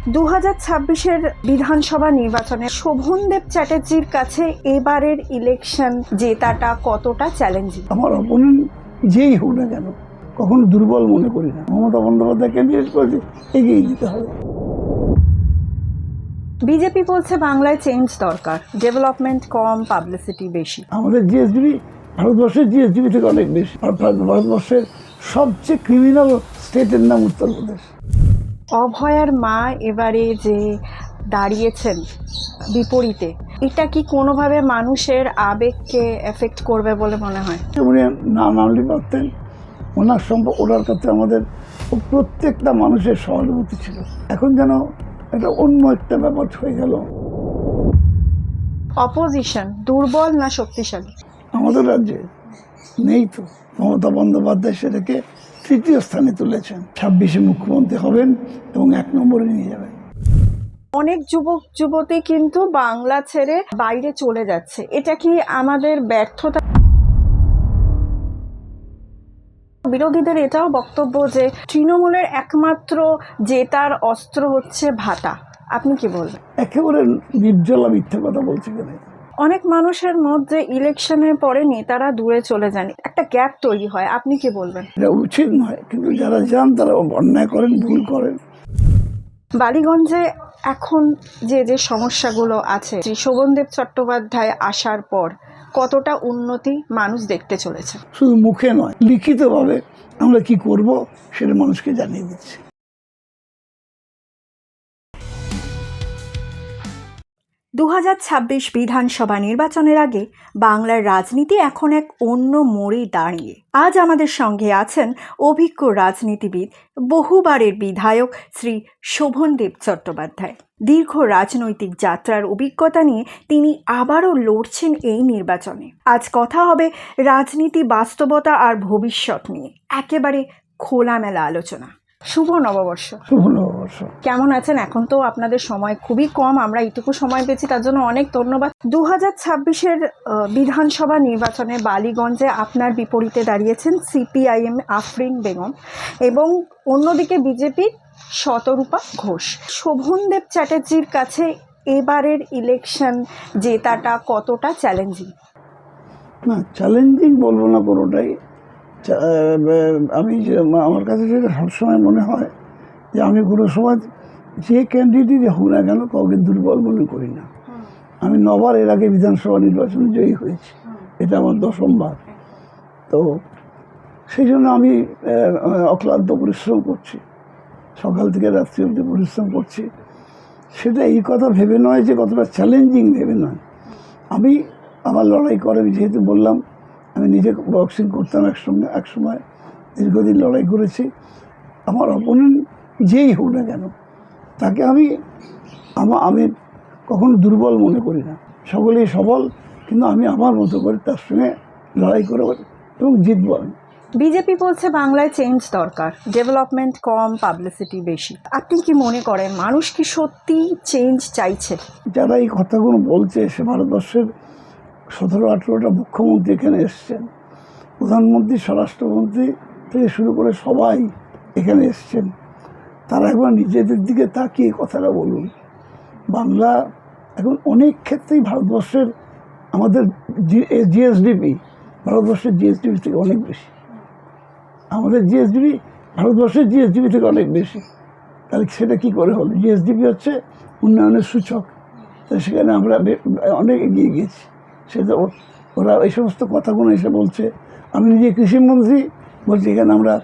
2026-এর বিধানসভা নির্বাচনে শোভনদেব চ্যাটার্জির কাছে এবারের ইলেকশন জেতাটা কতটা চ্যালেঞ্জিং? আমার অপোনেন্ট যেই হোক না কেন কখনো দুর্বল মনে করি না। মমতা বন্দ্যোপাধ্যায় ক্যান্ডিডেট করেছে, এগিয়ে দিতে হবে। বিজেপি বলছে বাংলায় চেঞ্জ দরকার, ডেভেলপমেন্ট কম, পাবলিসিটি বেশি। আমাদের জিএসডিপি ভারতবর্ষের জিএসডিপি থেকে অনেক বেশি। আর ভারতবর্ষের সবচেয়ে ক্রিমিনাল স্টেটের নাম উত্তরপ্রদেশ। অভয়ার মা এবারে যে দাঁড়িয়েছেন বিপরীতে, এটা কি কোনোভাবে মানুষের আবেগকে এফেক্ট করবে বলে মনে হয়? উনি না নামলে পারতেন। ওনার কাছে আমাদের প্রত্যেকটা মানুষের সহানুভূতি ছিল। এখন যেন এটা অন্য একটা ব্যাপার হয়ে গেল। অপোজিশন দুর্বল না শক্তিশালী? আমাদের রাজ্যে নেই তো। মমতা বন্দ্যোপাধ্যায় সেটাকে তৃতীয় স্থানে তুলেছেন। 26-এ মুখ্যমন্ত্রী হবেন এবং 1 নম্বরে নিয়ে যাবেন। অনেক যুবক যুবতী কিন্তু বাংলা ছেড়ে বাইরে চলে যাচ্ছে, এটা কি আমাদের ব্যর্থতা? বিরোধীদের এটাও বক্তব্য যে তৃণমূলের একমাত্র জেতার অস্ত্র হচ্ছে ভাতা। আপনি কি বলবেন? একেবারে নির্জলা মিথ্যে কথা বলছে কেন? অনেক মানুষের মধ্যে ইলেকশনের পরে নেতারা দূরে চলে যান, একটা গ্যাপ তৈরি হয়। আপনি কি বলবেন? এটা উচিত নয়, কিন্তু যারা যান তারা অন্যায় করেন, ভুল করেন। বালিগঞ্জে এখন যে সমস্যাগুলো আছে, শ্রী শোভনদেব চট্টোপাধ্যায় আসার পর কতটা উন্নতি মানুষ দেখতে চলেছে? শুধু মুখে নয়, লিখিতভাবে আমরা কি করব সেটা মানুষকে জানিয়ে দিচ্ছি। 2026 বিধানসভা নির্বাচনের আগে বাংলার রাজনীতি এখন এক অন্য মোড়ে দাঁড়িয়ে। আজ আমাদের সঙ্গে আছেন অভিজ্ঞ রাজনীতিবিদ, বহুবারের বিধায়ক শ্রী শোভনদেব চট্টোপাধ্যায়। দীর্ঘ রাজনৈতিক যাত্রার অভিজ্ঞতা নিয়ে তিনি আবারও লড়ছেন এই নির্বাচনে। আজ কথা হবে রাজনীতি, বাস্তবতা আর ভবিষ্যৎ নিয়ে, একেবারে খোলামেলা আলোচনা। শুভ নববর্ষ। শুভ নববর্ষ। কেমন আছেন? এখন তো আপনাদের সময় খুবই কম, আমরা এইটুকু সময় পেয়েছি, তার জন্য অনেক ধন্যবাদ। 2026-এর বিধানসভা নির্বাচনে বালিগঞ্জে আপনার বিপরীতে দাঁড়িয়েছেন সিপিআইএম আফরিন বেগম এবং অন্যদিকে বিজেপি শতরূপা ঘোষ। শোভনদেব চ্যাটার্জির কাছে এবারের ইলেকশন জেতাটা কতটা চ্যালেঞ্জিং? না, চ্যালেঞ্জিং বলবো না কোনোটাই। আমার কাছে যেটা সবসময় মনে হয় যে আমি কোনো সময় যে ক্যান্ডিডেটই হোক না কেন কাউকে দুর্বল মনে করি না। আমি 9বার এর আগে বিধানসভা নির্বাচনে জয়ী হয়েছি, এটা আমার 10বার। তো সেই জন্য আমি অক্লান্ত পরিশ্রম করছি, সকাল থেকে রাত্রি অবধি পরিশ্রম করছি। সেটা এই কথা ভেবে নয় যে কতটা চ্যালেঞ্জিং ভেবে নয়। আমি আমার লড়াই করে, যেহেতু বললাম আমি নিজে বক্সিং করতাম এক সময় দীর্ঘদিন লড়াই করেছি। আমার অপোনেন্ট যেই হোক না কেন তাকে আমি কখনো দুর্বল মনে করি না। সকলেই সবল, কিন্তু আমি আমার মতো করে তার সঙ্গে লড়াই করে এবং জিতব আমি। বিজেপি বলছে বাংলায় চেঞ্জ দরকার, ডেভেলপমেন্ট কম, পাবলিসিটি বেশি। আপনি কি মনে করেন মানুষ কি সত্যি চেঞ্জ চাইছে? যারা এই কথাগুলো বলছে, সে ভারতবর্ষের 17-18টা মুখ্যমন্ত্রী এখানে এসছেন, প্রধানমন্ত্রী, স্বরাষ্ট্রমন্ত্রী থেকে শুরু করে সবাই এখানে এসছেন। তারা একবার নিজেদের দিকে তাকিয়ে কথাটা বলুন। বাংলা এখন অনেক ক্ষেত্রেই ভারতবর্ষের আমাদের জিএসডিপি ভারতবর্ষের জিএসডিপি থেকে অনেক বেশি। আমাদের জিএসডিপি ভারতবর্ষের জিএসডিপি থেকে অনেক বেশি। তাহলে সেটা কী করে হলো? জিএসডিপি হচ্ছে উন্নয়নের সূচক, তাই সেখানে আমরা অনেক এগিয়ে গিয়েছি। সেটা ওরা এই সমস্ত কথাগুলো এসে বলছে। আমি নিজে কৃষিমন্ত্রী, বলছি এখানে আমরা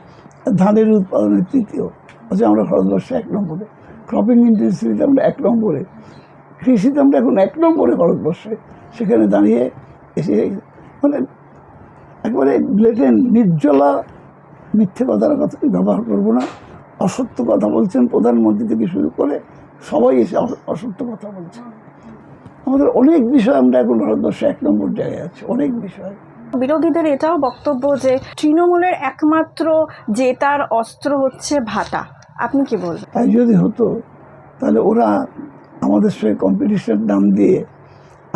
ধানের উৎপাদনের তৃতীয়, অথচ আমরা ভারতবর্ষে 1 নম্বরে। ক্রপিং ইন্টেন্সিটিতে আমরা 1 নম্বরে, কৃষিতে আমরা এখন 1 নম্বরে ভারতবর্ষে। সেখানে দাঁড়িয়ে এসে মানে একবারে ব্লেটেন্ট নির্জলা মিথ্যে কথার কথা ব্যবহার করবো না। অসত্য কথা বলছেন প্রধানমন্ত্রী থেকে শুরু করে সবাই এসে অসত্য কথা বলছে। আমাদের অনেক বিষয় আমরা এখন ভারতবর্ষে 1 নম্বর জায়গায় আছি, অনেক বিষয়। বিরোধীদের এটাও বক্তব্য যে তৃণমূলের একমাত্র জেতার অস্ত্র হচ্ছে ভাতা। আপনি কি বলবেন? তাই যদি হতো তাহলে ওরা আমাদের সঙ্গে কম্পিটিশন নাম দিয়ে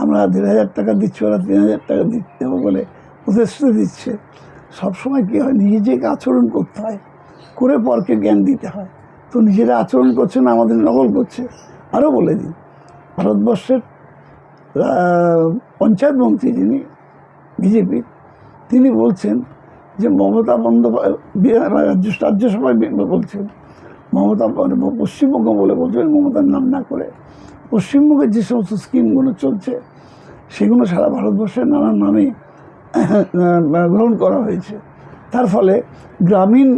আমরা 1,500 টাকা দিচ্ছি, ওরা 3,000 টাকা দেবো বলে প্রতিশ্রুতি দিচ্ছে। সবসময় কী হয়, নিজেকে আচরণ করতে হয়, করে পরকে জ্ঞান দিতে হয়। তো নিজেরা আচরণ করছে না, আমাদের নকল করছে। আরও বলে দিই, ভারতবর্ষের পঞ্চায়েত মন্ত্রী যিনি বিজেপি, তিনি বলছেন যে মমতা বন্দ্যোপাধ্যায় রাজ্যসভায় বলছেন, মমতা পশ্চিমবঙ্গ বলে বলছেন, মমতার নাম না করে পশ্চিমবঙ্গের যে সমস্ত স্কিমগুলো চলছে সেগুলো সারা ভারতবর্ষের নানান নামে গ্রহণ করা হয়েছে। তার ফলে গ্রামীণ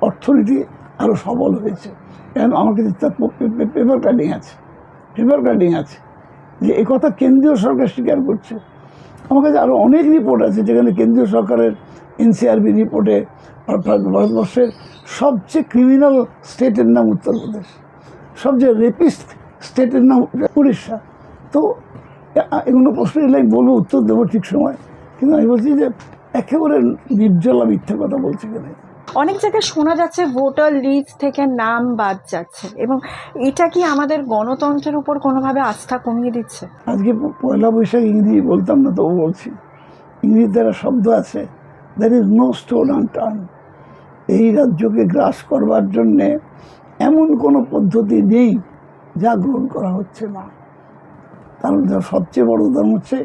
অর্থনীতি আরও সবল হয়েছে। কারণ আমার কাছে তার পেপার কাটিং আছে যে একথা কেন্দ্রীয় সরকার স্বীকার করছে। আমার কাছে আরও অনেক রিপোর্ট আছে যেখানে কেন্দ্রীয় সরকারের NCRB রিপোর্টে ভারতবর্ষের সবচেয়ে ক্রিমিনাল স্টেটের নাম উত্তরপ্রদেশ, সবচেয়ে রেপিস্ট স্টেটের নাম উড়িষ্যা। তো এগুলো প্রশ্ন এলে আমি বলবো, উত্তর দেবো ঠিক সময়, কিন্তু আমি বলছি যে একেবারে নির্জলা মিথ্যে কথা বলছি কেন। অনেক জায়গায় শোনা যাচ্ছে ভোটার লিস্ট থেকে নাম বাদ যাচ্ছে, এবং এটা কি আমাদের গণতন্ত্রের উপর কোনোভাবে আস্থা কমিয়ে দিচ্ছে? আজকে পয়লা বৈশাখ ইংরেজি বলতাম না, তবু বলছি, ইংরেজিতে একটা শব্দ আছে, there is no stone unturned. এই রাজ্যকে গ্রাস করবার জন্যে এমন কোনো পদ্ধতি নেই যা গ্রহণ করা হচ্ছে না। তার সবচেয়ে বড় উদাহরণ হচ্ছে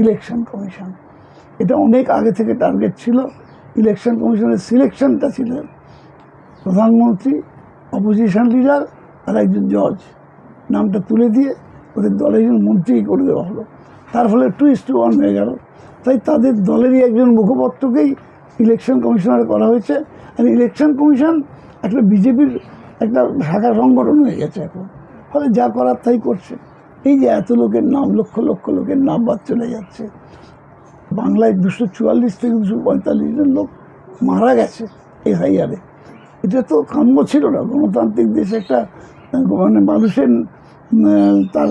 ইলেকশন কমিশন। এটা অনেক আগে থেকে টার্গেট ছিল। ইলেকশন কমিশনের সিলেকশনটা ছিল প্রধানমন্ত্রী, অপোজিশন লিডার আর একজন জজ, নামটা তুলে দিয়ে ওদের দলের একজন মন্ত্রী করে দেওয়া হলো। তার ফলে 2:1 হয়ে গেল। তাই তাদের দলেরই একজন মুখপাত্রকেই ইলেকশন কমিশনার করা হয়েছে। আর ইলেকশন কমিশন একটা বিজেপির একটা শাখা সংগঠন হয়ে গেছে এখন। ফলে যা করার তাই করছে। এই যে এত লোকের নাম, লক্ষ লক্ষ লোকের নাম বাদ চলে যাচ্ছে। বাংলায় 244 থেকে 245 জন লোক মারা গেছে FIR-এ। এটা তো কাম্য ছিল না। গণতান্ত্রিক দেশে একটা মানে মানুষের তার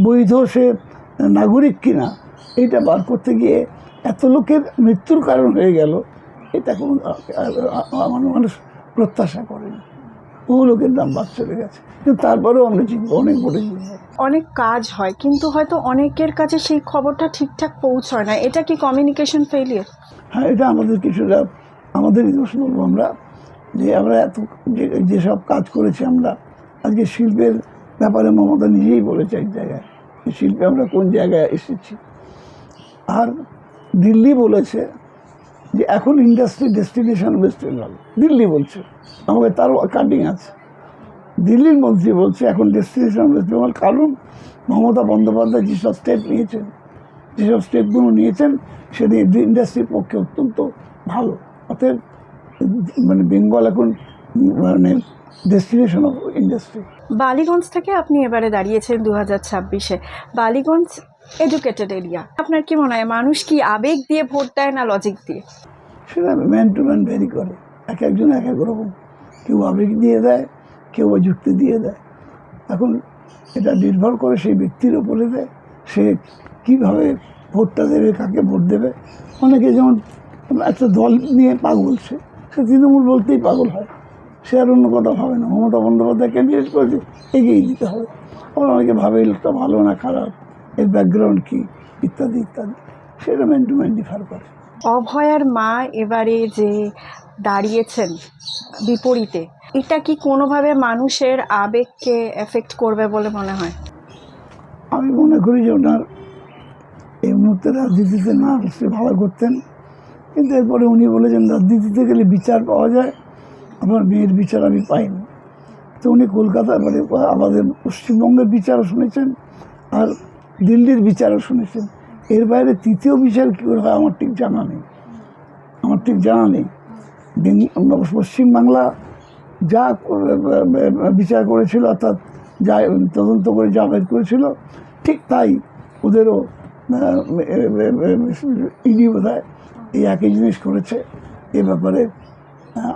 বৈধ সে নাগরিক কিনা এইটা বার করতে গিয়ে এত লোকের মৃত্যুর কারণ হয়ে গেল, এটা কোনো মানুষ প্রত্যাশা করেনি। বহু লোকের নাম বাদ চলে গেছে, কিন্তু তারপরেও আমরা জিতবো, অনেক ভোটে জিতবো। অনেক কাজ হয়, কিন্তু হয়তো অনেকের কাছে সেই খবরটা ঠিকঠাক পৌঁছয় না। এটা কি কমিউনিকেশন ফেলিয়ার? হ্যাঁ, এটা আমাদের কিছুটা আমাদেরই দোষ বলবো আমরা, যে আমরা এত যেসব কাজ করেছি আমরা। আজকে শিল্পের ব্যাপারে মমতা নিজেই বলেছে এক জায়গায়, শিল্পে আমরা কোন জায়গায় এসেছি। আর দিল্লি বলেছে যে এখন industry destination West Bengal. Delhi বলছে, আমাকে তারও কাটিং আছে। দিল্লির মন্ত্রী বলছে এখন ডেস্টিনেশন ওয়েস্ট বেঙ্গল, কারণ মমতা বন্দ্যোপাধ্যায় যেসব স্টেপগুলো নিয়েছেন সেটা ইন্ডাস্ট্রির পক্ষে অত্যন্ত ভালো। অতএব মানে বেঙ্গল এখন মানে ডেস্টিনেশন অফ ইন্ডাস্ট্রি। বালিগঞ্জ থেকে আপনি এবারে দাঁড়িয়েছেন 2026-এ। Ballygunge educated area. আপনার কি মনে হয় মানুষ কি আবেগ দিয়ে ভোট দেয় না লজিক দিয়ে? সেটা ম্যান টু ম্যান ভ্যারি করে, এক একজন এক এক রকম। কেউ আবেগ দিয়ে দেয়, কেউ যুক্তি দিয়ে দেয়। এখন এটা নির্ভর করে সেই ব্যক্তির ওপরে দেয়, সে কীভাবে ভোটটা দেবে, কাকে ভোট দেবে। অনেকে যেমন একটা দল নিয়ে পাগল, সে তৃণমূল বলতেই পাগল হয়, সে আর অন্য কথা ভাবে না। মমতা বন্দ্যোপাধ্যায় ক্যান্ডিডেট করেছে, এগিয়ে দিতে হবে। আবার অনেকে ভাবে এই লোকটা ভালো না খারাপ, এর ব্যাকগ্রাউন্ড কী, ইত্যাদি ইত্যাদি। সেটা ম্যান টু ম্যান ডিফার করে। অভয়ার মা এবারে যে দাঁড়িয়েছেন বিপরীতে, এটা কি কোনোভাবে মানুষের আবেগকে এফেক্ট করবে বলে মনে হয়? আমি মনে করি যে ওনার এই মুহূর্তে রাজনীতিতে না আসলে ভালো করতেন, কিন্তু এরপরে উনি বলেছেন রাজনীতিতে গেলে বিচার পাওয়া যায়, আমার মেয়ের বিচার আমি পাইনি। তো উনি কলকাতার মানে আমাদের পশ্চিমবঙ্গের বিচারও শুনেছেন আর দিল্লির বিচারও শুনেছেন। এর বাইরে তৃতীয় বিচার কী করে হয় আমার ঠিক জানা নেই। পশ্চিমবাংলা যা বিচার করেছিল, অর্থাৎ যা তদন্ত করে যা বের করেছিল, ঠিক তাই ওদেরও ইডি বোধহয় এই একই জিনিস করেছে। এ ব্যাপারে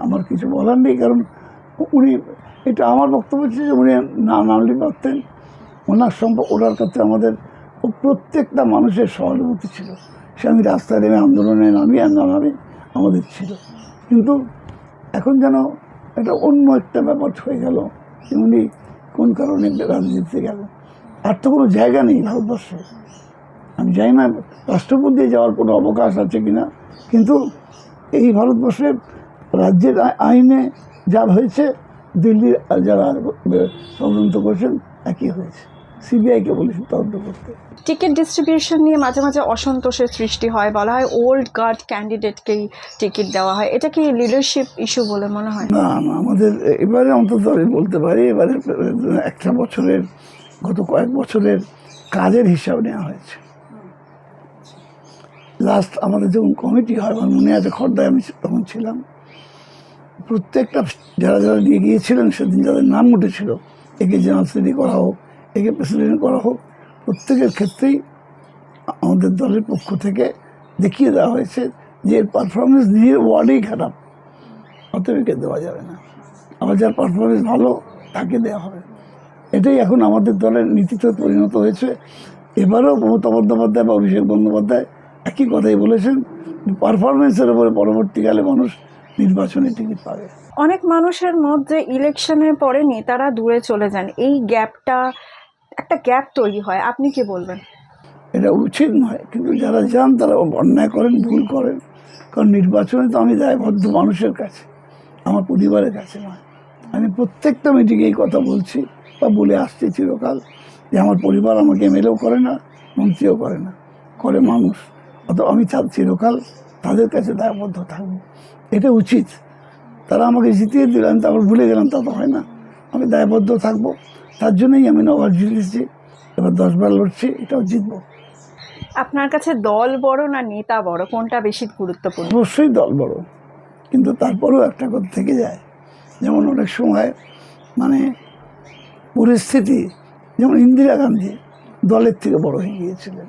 আমার কিছু বলার নেই, কারণ উনি, এটা আমার বক্তব্য ছিল যে উনি না নামলে পারতেন। ওনার কাছে আমাদের প্রত্যেকটা মানুষের সহানুভূতি ছিল। সে আমি রাস্তায় নেমে আন্দোলনে নামি আমাদের ছিল। কিন্তু এখন যেন এটা অন্য একটা ব্যাপার হয়ে গেল যে উনি কোন কারণে রাজনীতিতে গেল। আর তো কোনো জায়গা নেই ভারতবর্ষে। আমি জানি না রাষ্ট্রপতি যাওয়ার কোনো অবকাশ আছে কিনা, কিন্তু এই ভারতবর্ষের রাজ্যের আইনে যা হয়েছে দিল্লির যারা তদন্ত করছেন একই হয়েছে। সিবিআইকে বলেছি তদন্ত করতে। টিকিট ডিস্ট্রিবিউশন নিয়ে মাঝে মাঝে অসন্তোষের সৃষ্টি হয়, বলা হয় ওল্ড গার্ড ক্যান্ডিডেটকেই টিকিট দেওয়া হয়, এটা কি লিডারশিপ ইস্যু বলে মনে হয়? না না, আমাদের এবারে অন্তত আমি বলতে পারি এবারে একটা বছরের, গত কয়েক বছরের কাজের হিসাব নেওয়া হয়েছে। লাস্ট আমাদের যখন কমিটি হয়, আমার মনে আছে খর্দায় আমি তখন ছিলাম, প্রত্যেকটা যারা যারা নিয়ে গিয়েছিলেন সেদিন যাদের নাম উঠেছিল, একে জেনারেল সেক্রেটারি করা হোক, একে প্রেসিডেন্ট করা হোক, প্রত্যেকের ক্ষেত্রেই আমাদের দলের পক্ষ থেকে দেখিয়ে দেওয়া হয়েছে যে এর পারফরমেন্স নিজের ওয়ার্ডেই খারাপ, অতএব একে দেওয়া যাবে না। আবার যার পারফরমেন্স ভালো তাকে দেওয়া হবে। এটাই এখন আমাদের দলের নীতিতে পরিণত হয়েছে। এবারেও মমতা বন্দ্যোপাধ্যায় বা অভিষেক বন্দ্যোপাধ্যায় একই কথাই বলেছেন, পারফরমেন্সের উপরে পরবর্তীকালে মানুষ নির্বাচনে টিকিট পাবে। অনেক মানুষের মধ্যে ইলেকশনের পরেনি তারা দূরে চলে যান, এই গ্যাপটা, একটা গ্যাপ তৈরি হয়, আপনি কি বলবেন? এটা উচিত নয়, কিন্তু যারা যান তারা অন্যায় করেন, ভুল করেন। কারণ নির্বাচনে তো আমি দায়বদ্ধ মানুষের কাছে, আমার পরিবারের কাছে নয়। আমি প্রত্যেকটা মিটিংয়ে এই কথা বলছি বা বলে আসছি চিরকাল, যে আমার পরিবার আমাকে এমএলএও করে না, মন্ত্রীও করে না, করে মানুষ। অত আমি চিরকাল তাদের কাছে দায়বদ্ধ থাকবো, এটা উচিত। তারা আমাকে জিতিয়ে দিলেন, তারপর ভুলে গেলাম, তা তো হয় না। আমি দায়বদ্ধ থাকবো, তার জন্যই আমি 9বার জিতেছি, এবার 10বার লড়ছি, এটাও জিতবো। আপনার কাছে দল বড় না নেতা বড়, কোনটা বেশি গুরুত্বপূর্ণ? অবশ্যই দল বড়, কিন্তু তারপরেও একটা কথা থেকে যায়, যেমন অনেক সময় মানে পরিস্থিতি, যেমন ইন্দিরা গান্ধী দলের থেকে বড় হয়ে গিয়েছিলেন,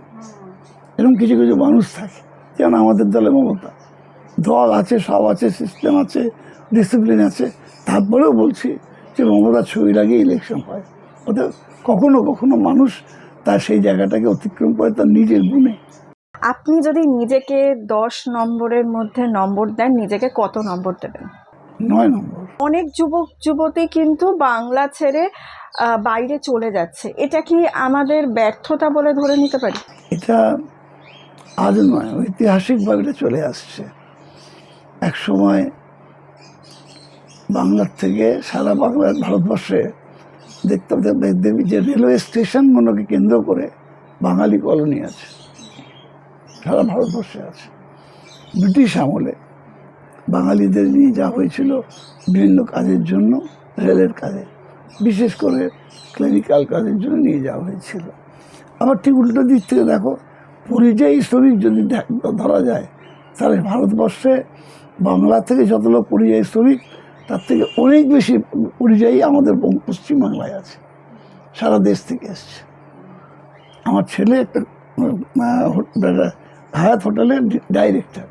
এরকম কিছু কিছু মানুষ থাকে। যেমন আমাদের দলে মমতা, দল আছে, সব আছে, সিস্টেম আছে, ডিসিপ্লিন আছে, তারপরেও বলছি যে মমতা ছবি লাগিয়ে ইলেকশন হয়। অর্থাৎ কখনো কখনো মানুষ তার সেই জায়গাটাকে অতিক্রম করে তার নিজের গুণে। আপনি যদি নিজেকে 10 নম্বরের মধ্যে নম্বর দেন, নিজেকে কত নম্বর দেবেন? 9 নম্বর। অনেক যুবক যুবতী কিন্তু বাংলা ছেড়ে বাইরে চলে যাচ্ছে, এটা কি আমাদের ব্যর্থতা বলে ধরে নিতে পারি? এটা আজ নয়, ঐতিহাসিকভাবে এটা চলে আসছে। এক সময় বাংলার থেকে সারা বাংলার ভারতবর্ষে দেখবি যে রেলওয়ে স্টেশনগুলোকে কেন্দ্র করে বাঙালি কলোনি আছে, সারা ভারতবর্ষে আছে। ব্রিটিশ আমলে বাঙালিদের নিয়ে যাওয়া হয়েছিল বিভিন্ন কাজের জন্য, রেলের কাজে, বিশেষ করে ক্লেরিক্যাল কাজের জন্য নিয়ে যাওয়া হয়েছিল। আবার ঠিক উল্টো দিক থেকে দেখো, পরিযায়ী শ্রমিক যদি ধরা যায়, তাহলে ভারতবর্ষে বাংলা থেকে যত লোক পরিযায়ী শ্রমিক, তার থেকে অনেক বেশি পরিযায়ী আমাদের পশ্চিমবাংলায় আছে, সারা দেশ থেকে এসছে। আমার ছেলে একটা হায়াত হোটেলের ডাইরেক্টর,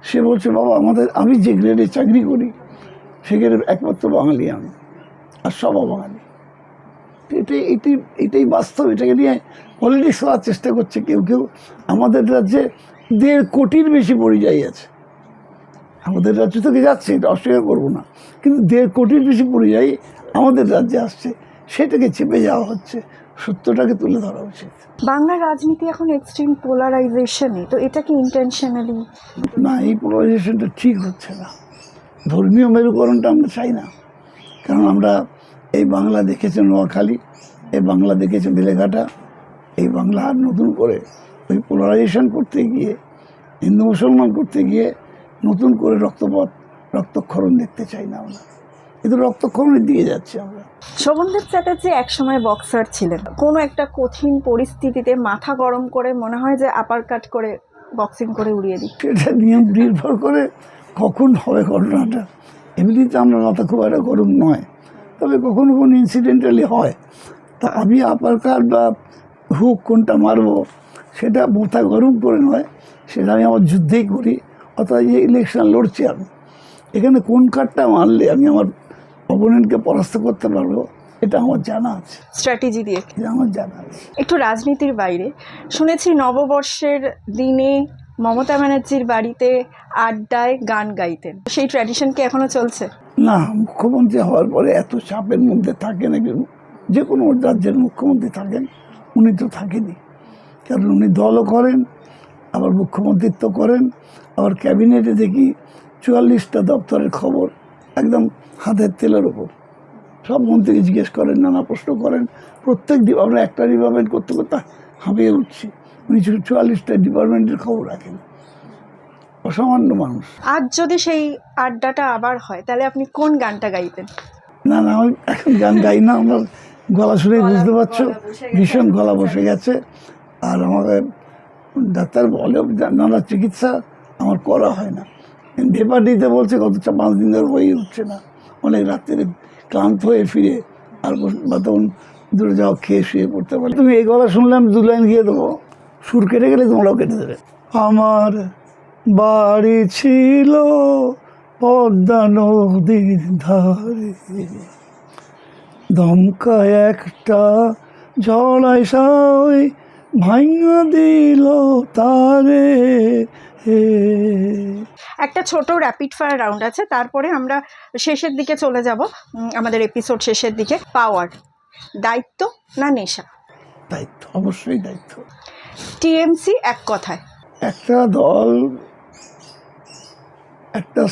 সে বলছে, বাবা আমি যে গ্রেডে চাকরি করি সে গ্রেডের একমাত্র বাঙালি আমি, আর সব বাঙালি। এটাই বাস্তব। এটাকে নিয়ে পলিটিক্স করার চেষ্টা করছে কেউ কেউ। আমাদের রাজ্যে 1.5 কোটির বেশি পরিযায়ী আছে, আমাদের রাজ্য থেকে যাচ্ছে, এটা অস্বীকার করবো না, কিন্তু 1.5 কোটির বেশি পরিযায়ী আমাদের রাজ্যে আসছে, সেটাকে চেপে যাওয়া হচ্ছে। সত্যটাকে তুলে ধরা উচিত। বাংলার রাজনীতি এখন এক্সট্রিম পোলারাইজেশনে, তো এটা কি ইন্টেনশনালি? না, এই পোলারাইজেশনটা ঠিক হচ্ছে না। ধর্মীয় মেরুকরণটা আমরা চাই না, কারণ আমরা এই বাংলা দেখেছি নোয়াখালী, এই বাংলা দেখেছি বেলেঘাটা, এই বাংলা আর নতুন করে ওই পোলারাইজেশন করতে গিয়ে, হিন্দু মুসলমান করতে গিয়ে নতুন করে রক্তক্ষরণ দেখতে চাই না আমরা। কিন্তু রক্তক্ষরণের দিকে যাচ্ছি আমরা। শোভনদেব চ্যাটার্জি একসময় বক্সার ছিলেন, কোনো একটা কঠিন পরিস্থিতিতে মাথা গরম করে মনে হয় যে আপার কাট করে বক্সিং করে উড়িয়ে দিই। সেটা নিয়ম নির্ভর করে কখন হবে ঘটনাটা। এমনিতে আমরা মাথা খুব একটা গরম নয়, তবে কখনো কোনো ইনসিডেন্টালি হয়। তা আমি আপার কাট বা হুক কোনটা মারবো সেটা মাথা গরম করে নয়, সেটা আমি আমার যুদ্ধেই করি। অর্থাৎ যে ইলেকশন লড়ছি আমি, এখানে কোন কার্ডটা মারলে আমি আমার অপোনেন্টকে পরাস্ত করতে পারবো, এটা আমার জানা আছে, স্ট্র্যাটেজি দিয়ে। এটা আমার জানা আছে। একটু রাজনীতির বাইরে, শুনেছি নববর্ষের দিনে মমতা ব্যানার্জির বাড়িতে আড্ডায় গান গাইতেন, সেই ট্র্যাডিশন কি এখনো চলছে? না, মুখ্যমন্ত্রী হওয়ার পরে এত চাপের মধ্যে থাকেন, যে কোনো রাজ্যের মুখ্যমন্ত্রী থাকেন, উনি তো থাকেনি। কারণ উনি দলও করেন, আবার মুখ্যমন্ত্রিত্ব করেন, আবার ক্যাবিনেটে দেখি 44টা দপ্তরের খবর একদম হাতের তেলের ওপর। সব মন্ত্রীকে জিজ্ঞেস করেন, নানা প্রশ্ন করেন। প্রত্যেক আমরা একটা ডিপার্টমেন্ট করতে করতে হাঁপিয়ে উঠছি, উনি 44টা ডিপার্টমেন্টের খবর রাখেন। অসামান্য মানুষ। আজ যদি সেই আড্ডাটা আবার হয় তাহলে আপনি কোন গানটা গাইতেন? না না, আমি এখন গান গাই না, আমার গলা শুনে বুঝতে পারছো ভীষণ গলা বসে গেছে। আর আমাকে ডাক্তার বলে নানা চিকিৎসা আমার করা হয় না। ভেপার দিতে বলছে, গত 5 দিন ধরে হয়ে উঠছে না। অনেক রাত্রে ক্লান্ত হয়ে ফিরে আর তখন দূরে যাওয়া খেয়ে শুয়ে পড়তে পারি। তুমি এই গলা শুনলে আমি 2 লাইন গিয়ে দেবো, সুর কেটে গেলে তোমরাও কেটে দেবে। আমার বাড়ি ছিল পদ্মা নদীর ধারে, দমকা একটা জলাশয় ভাঙা দিল তারে। একটা ছোট র্যাপিড ফায়ার রাউন্ড আছে, তারপরে আমরা শেষের দিকে চলে যাব, আমাদের এপিসোড শেষের দিকে। পাওয়ার, দায়িত্ব না নেশা? দায়িত্ব, অবশ্যই দায়িত্ব। টিএমসি এক কথায়? একটা দল, একটা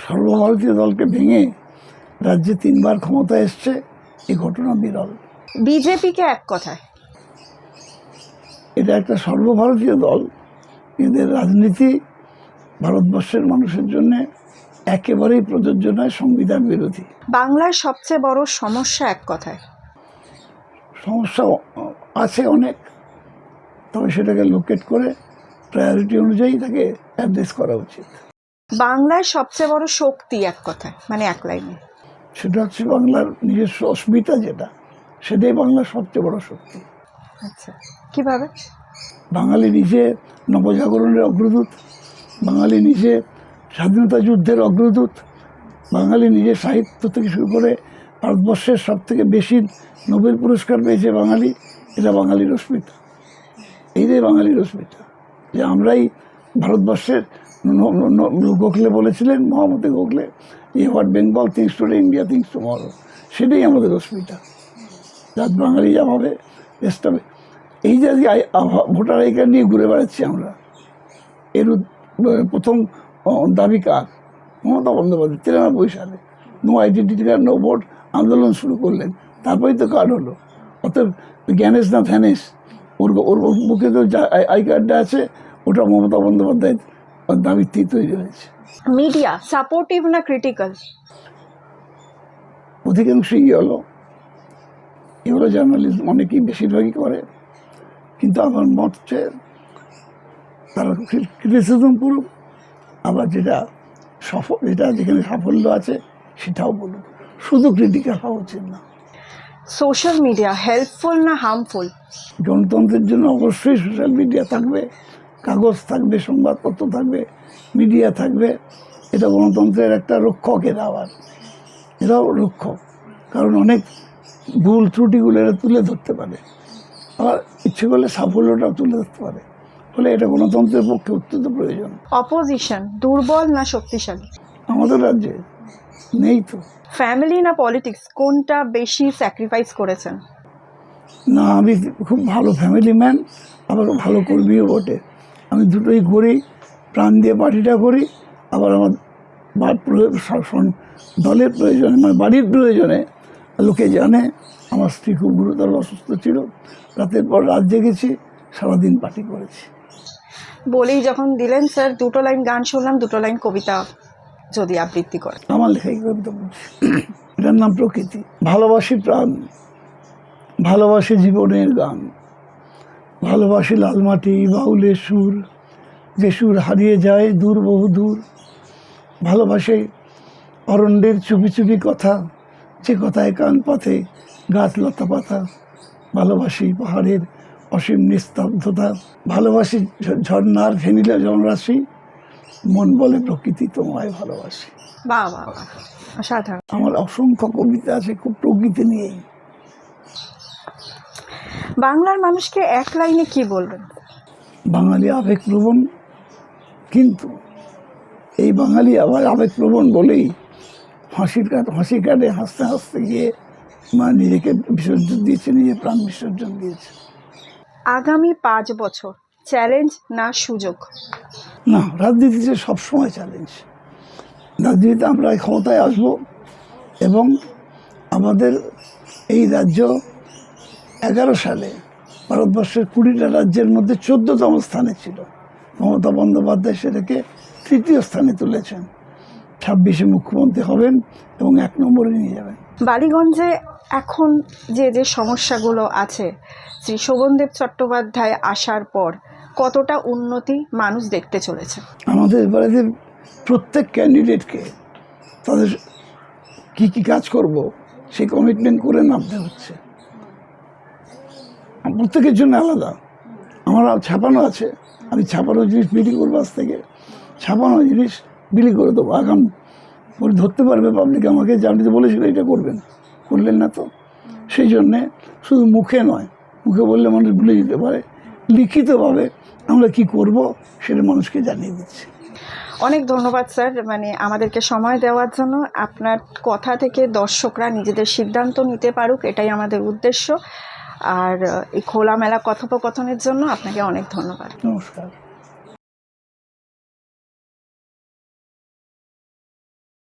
সর্বভারতীয় দলকে ভেঙে রাজ্যে 3 বার ক্ষমতা এসছে, এই ঘটনা বিরল। বিজেপিকে এক কথায়? এটা একটা সর্বভারতীয় দল, এদের রাজনীতি ভারতবর্ষের মানুষের জন্য একেবারেই প্রযোজ্য নয়, সংবিধান বিরোধী। বাংলার সবচেয়ে বড় সমস্যা এক কথায়? সমস্যা আছে অনেক, তবে সেটাকে লোকেট করে প্রায়োরিটি অনুযায়ী তাকে অ্যাড্রেস করা উচিত। বাংলার সবচেয়ে বড় শক্তি এক কথায়, মানে এক লাইনে? সেটা হচ্ছে বাংলার নিজস্ব অস্মিতা, যেটা সেটাই বাংলার সবচেয়ে বড় শক্তি। আচ্ছা, কিভাবে? বাঙালি নিজে নবজাগরণের অগ্রদূত, বাঙালি নিজে স্বাধীনতা যুদ্ধের অগ্রদূত, বাঙালি নিজে সাহিত্য থেকে শুরু করে ভারতবর্ষের সবথেকে বেশি নোবেল পুরস্কার পেয়েছে বাঙালি। এটা বাঙালির অস্মিতা, এইটাই বাঙালির অস্মিতা, যে আমরাই ভারতবর্ষের। গোখলে বলেছিলেন, মহামতি গোখলে, যে what Bengal things today India things tomorrow. সেটাই আমাদের অস্মিতা, যার বাঙালি যা হবে বেস্ট হবে। এই যে ভোটার আই কার্ড নিয়ে ঘুরে বেড়াচ্ছি আমরা, এর প্রথম দাবি কার? মমতা বন্দ্যোপাধ্যায় 93 সালে no identity card no vote আন্দোলন শুরু করলেন, তারপরেই তো কার্ড হলো। অতএব জ্ঞানেশ না ধ্যানেশ, ওর বুকে তো আই কার্ডটা আছে, ওটা মমতা বন্দ্যোপাধ্যায়ের দাবিতেই তৈরি হয়েছে। মিডিয়া সাপোর্টিভ না ক্রিটিক্যাল? অধিকাংশই এগুলো জার্নালিজম অনেকেই বেশিরভাগই করে, কিন্তু আমার মত হচ্ছে তারা ক্রিটিসিজম করুক, আবার যেটা যেখানে সাফল্য আছে সেটাও বলুক, শুধু ক্রিটিক্যাল হওয়া উচিত না। সোশ্যাল মিডিয়া হেল্পফুল না হার্মফুল? গণতন্ত্রের জন্য অবশ্যই সোশ্যাল মিডিয়া থাকবে, কাগজ থাকবে, সংবাদপত্র থাকবে, মিডিয়া থাকবে। এটা গণতন্ত্রের একটা রক্ষক, এরাও রক্ষক, কারণ অনেক ভুল ত্রুটিগুলো এরা তুলে ধরতে পারে, আবার ইচ্ছে করলে সাফল্যটাও তুলে ধরতে পারে। ফলে এটা গণতন্ত্রের পক্ষে অত্যন্ত প্রয়োজন। অপোজিশন দুর্বল না শক্তিশালী? আমাদের রাজ্যে নেই তো। ফ্যামিলি না পলিটিক্স, কোনটা বেশি স্যাক্রিফাইস করেছেন? না, আমি খুব ভালো ফ্যামিলি ম্যান, আবার ভালো কর্মীও বটে। আমি দুটোই করি, প্রাণ দিয়ে পার্টিটা করি, আবার আমার দলের প্রয়োজনে, মানে বাড়ির প্রয়োজনে। লোকে জানে আমার স্ত্রী খুব গুরুতর অসুস্থ ছিল, রাতের পর রাত জেগেছি, সারাদিন পার্টি করেছি। বলেই যখন দিলেন স্যার, 2 লাইন গান শুনলাম, 2 লাইন কবিতা যদি আবৃত্তি করেন। আমার লেখাই কবিতা বলছি, এটার নাম প্রকৃতি। ভালোবাসি প্রাণ, ভালোবাসি জীবনের গান, ভালোবাসি লাল মাটি বাউলের সুর, যে সুর হারিয়ে যায় দূর বহু দূর। ভালোবাসি অরণ্যের চুপি চুপি কথা, যে কথায় কান পাতে গাছ লতা পাতা। ভালোবাসি পাহাড়ের অসীম নিস্তব্ধতা, ভালোবাসি ঝর্ণার ফেনিলে জলরাশি, মন বলে প্রকৃতি তোমায় ভালোবাসি। বাহ বাহ বাহ, অসাধারণ। আমার অসংখ্য কবিতা আছে খুব প্রকৃতি নিয়েই। বাংলার মানুষকে এক লাইনে কি বলবেন? বাঙালি আবেগপ্রবণ, কিন্তু এই বাঙালি আবার আবেগপ্রবণ বলেই হাসি কাটে হাসতে হাসতে গিয়ে নিজেকে বিসর্জন দিয়েছে, নিজে প্রাণ বিসর্জন দিয়েছে। আগামী 5 বছর চ্যালেঞ্জ না সুযোগ? না, রাজনীতিতে সবসময় চ্যালেঞ্জ। রাজনীতিতে আমরা ক্ষমতায় আসব এবং আমাদের এই রাজ্য 11 সালে ভারতবর্ষের 20টা রাজ্যের মধ্যে 14তম স্থানে ছিল। মমতা বন্দ্যোপাধ্যায় সেটাকে 3য় স্থানে তুলেছেন। 26-এ মুখ্যমন্ত্রী হবেন এবং 1 নম্বরে নিয়ে যাবেন। বালিগঞ্জে এখন যে সমস্যাগুলো আছে, শ্রী শোভনদেব চট্টোপাধ্যায় আসার পর কতটা উন্নতি মানুষ দেখতে চলেছে? আমাদের এবারে প্রত্যেক ক্যান্ডিডেটকে তাদের কী কী কাজ করব সেই কমিটমেন্ট করে নামতে হচ্ছে। প্রত্যেকের জন্য আলাদা। আমার ছাপানো আছে, আমি ছাপানো জিনিস বিলি করবো, আজ থেকে ছাপানো জিনিস বিলি করে দেবো। আগাম পরে ধরতে পারবে পাবলিক আমাকে যে আপনি তো বলেছিলেন এটা করবেন, করলেন না। তো সেই জন্যে শুধু মুখে নয়, মুখে বললে মানুষ ভুলে যেতে পারে, লিখিতভাবে আমরা কি করব সেটা মানুষকে জানিয়ে দিচ্ছি। অনেক ধন্যবাদ স্যার, আমাদেরকে সময় দেওয়ার জন্য। আপনার কথা থেকে দর্শকরা নিজেদের সিদ্ধান্ত নিতে পারুক, এটাই আমাদের উদ্দেশ্য। আর এই খোলামেলা কথোপকথনের জন্য আপনাকে অনেক ধন্যবাদ। নমস্কার।